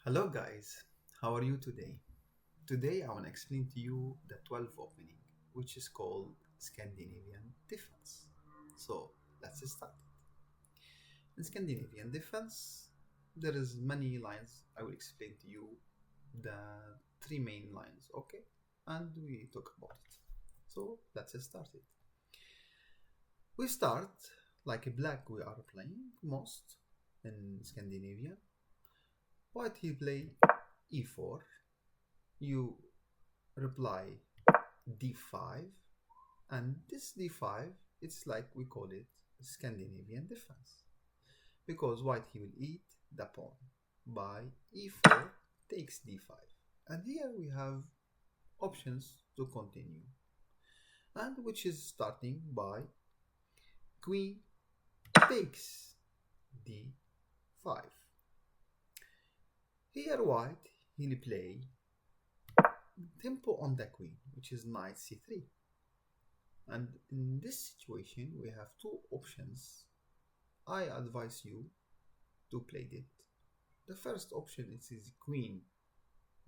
Hello guys, how are you today? Today I want to explain to you the 12th opening, which is called Scandinavian defense. So let's start. In Scandinavian defense, there is many lines. I will explain to you the three main lines, okay? And we talk about it. So let's start it. We start like a black we are playing most in Scandinavian. White he play e4, you reply d5, and this d5 it's like we call it Scandinavian defense because white he will eat the pawn by e4 takes d5, and here we have options to continue, and which is starting by queen takes d5. Here white he'll play tempo on the queen, which is knight c3. And in this situation, we have two options. I advise you to play it. The first option is queen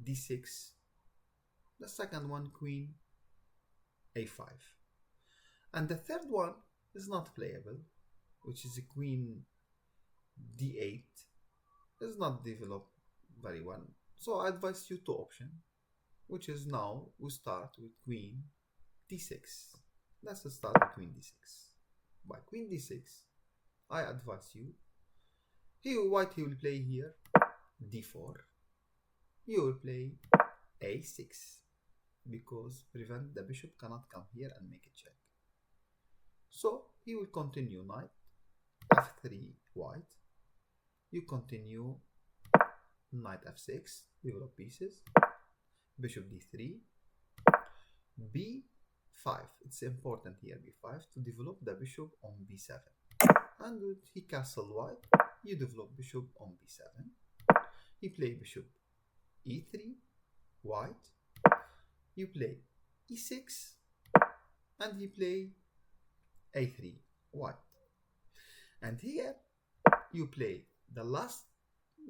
d6. The second one, queen a5. And the third one is not playable, which is queen d8. It's not developed very well. So I advise you two options, which is now we start with queen d6. Let's start with queen d6. By queen d6, I advise you. White he will play here d4. You will play a6 because prevent the bishop cannot come here and make a check. So he will continue knight f3 white. You continue knight f6, develop pieces. Bishop d3, b5. It's important here b5 to develop the bishop on b7. And with he castle white, you develop bishop on b7. He play bishop e3 white. You play e6 and he play a3 white. And here you play the last,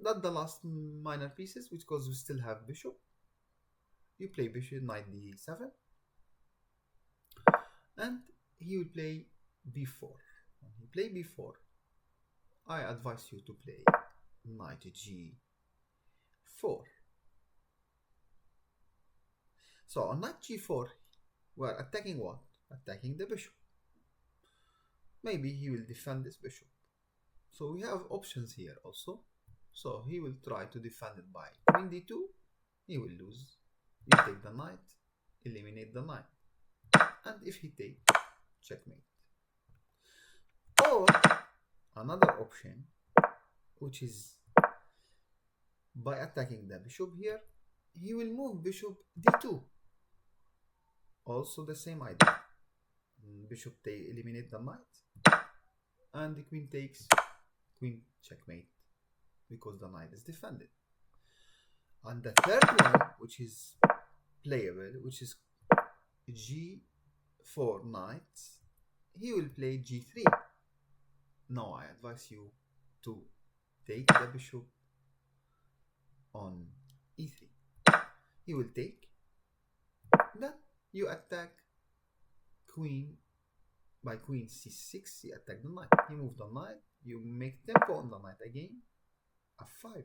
not the last minor pieces, because we still have bishop. You play bishop knight d7 and he will play b4. When he play b4, I advise you to play knight g4. So on knight g4, we are attacking what? Attacking the bishop. Maybe he will defend this bishop. So we have options here also. So he will try to defend it by queen d2. He will lose. You take the knight, eliminate the knight. And if he take, checkmate. Or another option, which is by attacking the bishop here, he will move bishop d2. Also the same idea. Bishop eliminate the knight, and the queen takes, queen checkmate, because the knight is defended. And the third one, which is playable, which is g4 knight, he will play g3. Now I advise you to take the bishop on e3. He will take. Then you attack queen by queen c6. You attack the knight. He moved the knight. You make tempo on the knight again. f5.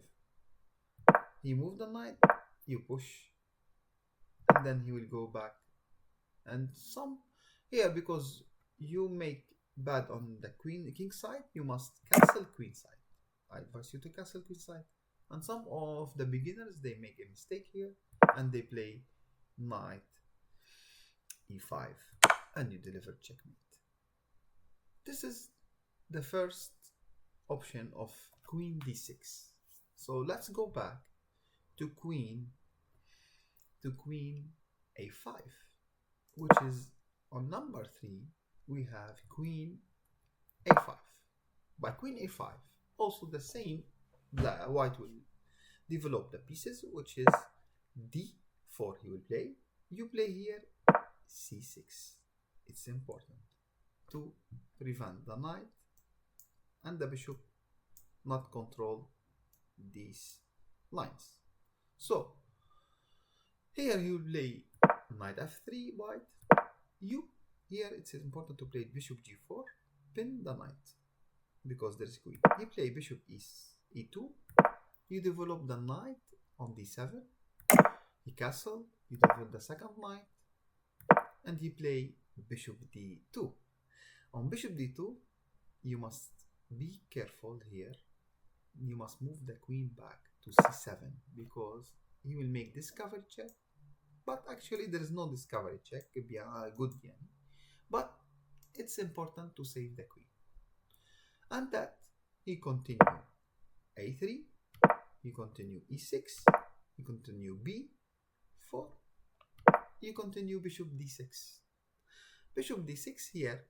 He moved the knight. You push, and then he will go back. And some here, because you make bad on the king side, you must castle queen side. I advise you to castle queen side. And some of the beginners, they make a mistake here and they play knight e5 and you deliver checkmate. This is the first option of queen d6. So let's go back to queen a5, which is on number 3. We have queen a5. By queen a5, also the same, white will develop the pieces, which is d4 he will play. You play here c6. It's important to prevent the knight and the bishop not control these lines. So here you play knight f3 white. You here it's important to play bishop g4, pin the knight because there's queen. You play bishop e2. You develop the knight on d7. You castle. You develop the second knight, and you play bishop d2. On bishop d2, you must be careful here. You must move the queen back to c7 because he will make discovery check. But actually, there is no discovery check. It'd be a good game. But it's important to save the queen. And that he continue a3, you continue e6, you continue b4, you continue bishop d6. Bishop d6 here,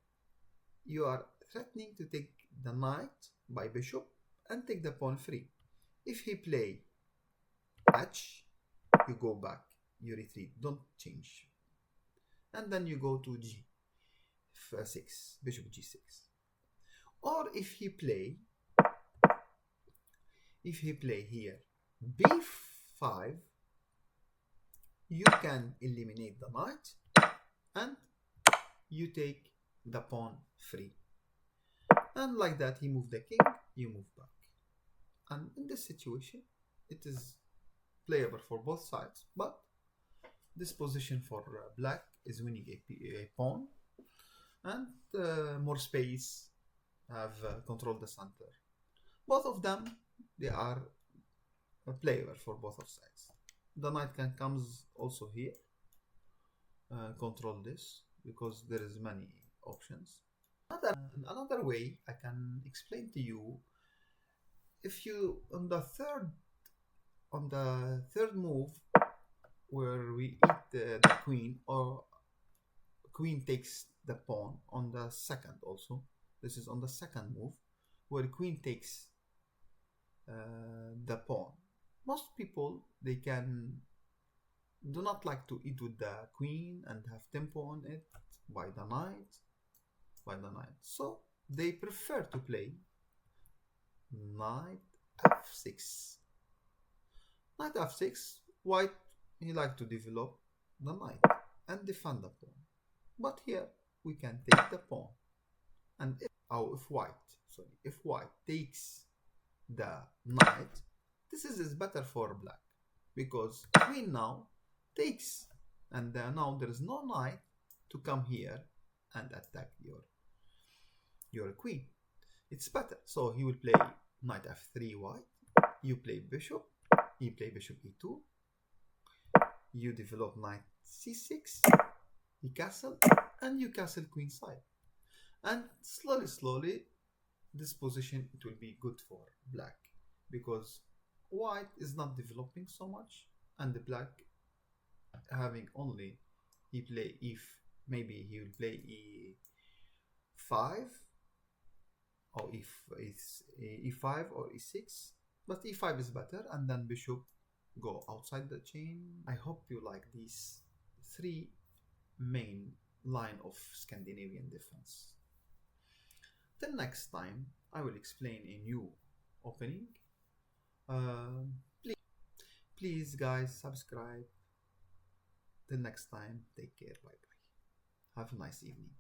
you are threatening to take the knight by bishop and take the pawn free. If he play h, you go back, you retreat, don't change. And then you go to g6, bishop g6. Or if he play here b5, you can eliminate the knight and you take the pawn free. And like that he moved the king, you move back. And in this situation, it is playable for both sides, but this position for black is winning a pawn, and more space have controlled the center. Both of them, they are playable for both of sides. The knight can comes also here, control this because there is many options. Another way I can explain to you, if you on the third move where we eat the queen, or queen takes the pawn on the second also. This is on the second move where queen takes the pawn. Most people, they do not like to eat with the queen and have tempo on it by the knight. So they prefer to play knight f6. Knight f6, white, he like to develop the knight and defend the pawn. But here we can take the pawn, and if white takes the knight, this is better for black because queen now takes, and now there is no knight to come here and attack your queen. It's better. So he will play knight f3 white. You play bishop. He play bishop e2. You develop knight c6. He castle, and you castle queen side. And slowly, this position, it will be good for black because white is not developing so much, and the black having only, he play maybe he will play e5 or e5 or e6, but e5 is better, and then bishop go outside the chain. I hope you like these three main line of Scandinavian defense. Till next time, I will explain a new opening. Please guys, subscribe. Till next time, take care, bye bye. Have a nice evening.